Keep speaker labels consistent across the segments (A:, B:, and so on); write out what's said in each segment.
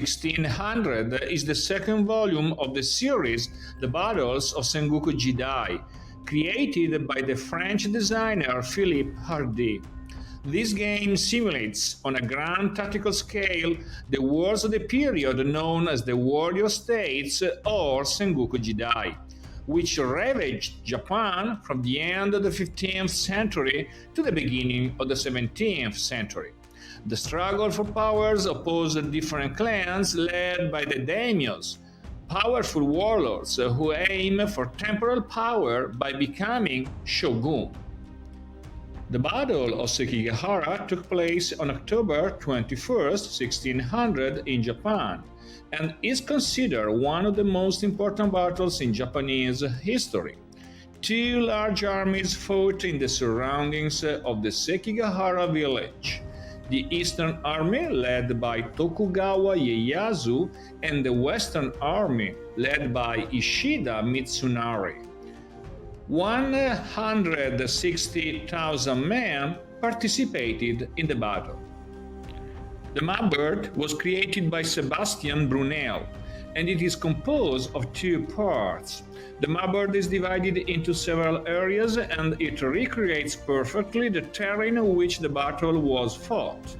A: 1600 is the second volume of the series The Battles of Sengoku Jidai, created by the French designer Philippe Hardy. This game simulates, on a grand tactical scale, the wars of the period known as the Warrior States or Sengoku Jidai, which ravaged Japan from the end of the 15th century to the beginning of the 17th century. The struggle for powers opposed different clans led by the daimyos, powerful warlords who aim for temporal power by becoming shogun. The Battle of Sekigahara took place on October 21, 1600 in Japan, and is considered one of the most important battles in Japanese history. Two large armies fought in the surroundings of the Sekigahara village. The Eastern Army, led by Tokugawa Ieyasu, and the Western Army, led by Ishida Mitsunari. 160,000 men participated in the battle. The mapboard was created by Sebastian Brunel, and it is composed of two parts. The mapboard is divided into several areas, and it recreates perfectly the terrain on which the battle was fought.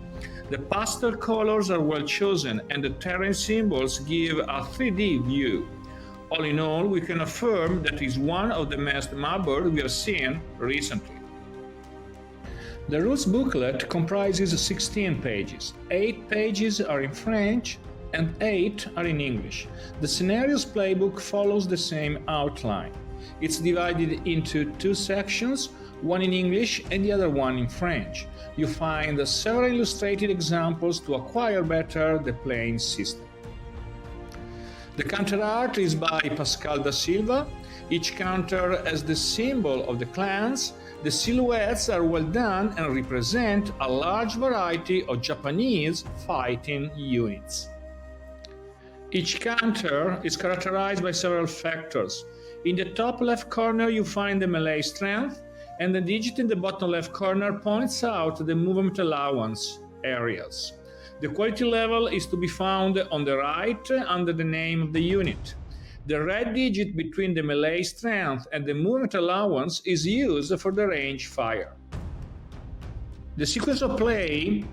A: The pastel colors are well chosen, and the terrain symbols give a 3D view. All in all, we can affirm that it is one of the best mapboards we have seen recently. The rules booklet comprises 16 pages. 8 pages are in French and 8 are in English. The scenarios playbook follows the same outline. It's divided into 2 sections, one in English and the other one in French. You find several illustrated examples to acquire better the playing system. The counter art is by Pascal da Silva. Each counter has the symbol of the clans. The silhouettes are well done and represent a large variety of Japanese fighting units. Each counter is characterized by several factors. In the top left corner you find the melee strength, and the digit in the bottom left corner points out the movement allowance areas. The quality level is to be found on the right under the name of the unit. The red digit between the melee strength and the movement allowance is used for the range fire. The sequence of play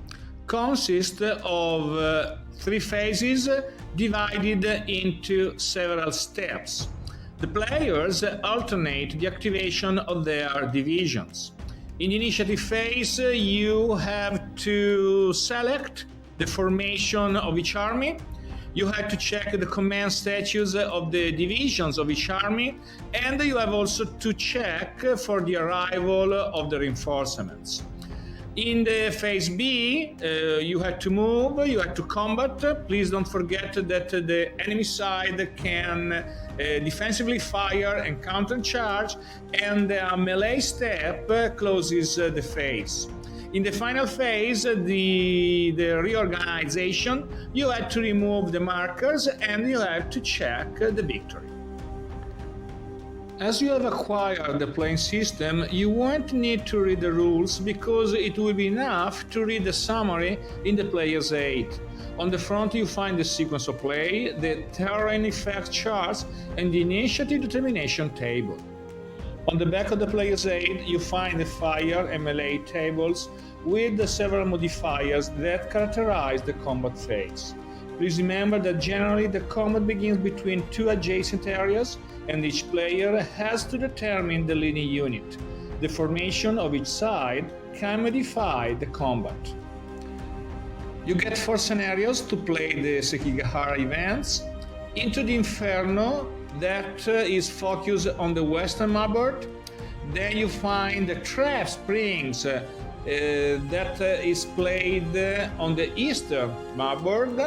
A: consists of 3 phases divided into several steps. The players alternate the activation of their divisions. In the initiative phase, you have to select the formation of each army. You have to check the command status of the divisions of each army, and you have also to check for the arrival of the reinforcements. In the phase B, you have to move, you have to combat. Please don't forget that the enemy side can defensively fire and counter-charge, and a melee step closes the phase. In the final phase, the reorganization, you have to remove the markers and you have to check the victory. As you have acquired the playing system, you won't need to read the rules because it will be enough to read the summary in the player's aid. On the front you find the sequence of play, the terrain effect charts, and the initiative determination table. On the back of the player's aid, you find the fire and melee tables with the several modifiers that characterize the combat phase. Please remember that generally the combat begins between 2 adjacent areas, and each player has to determine the leading unit. The formation of each side can modify the combat. You get 4 scenarios to play the Sekigahara events. Into the Inferno, that is focused on the western mapboard. Then you find the Trap Springs that is played on the eastern mapboard.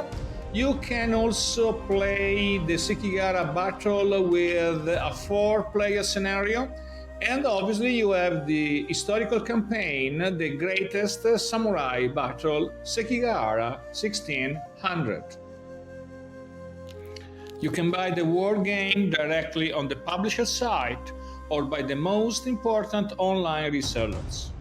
A: You can also play the Sekigahara battle with a 4-player scenario, and obviously you have the historical campaign, the greatest samurai battle, Sekigahara 1600. You can buy the war game directly on the publisher site or by the most important online resellers.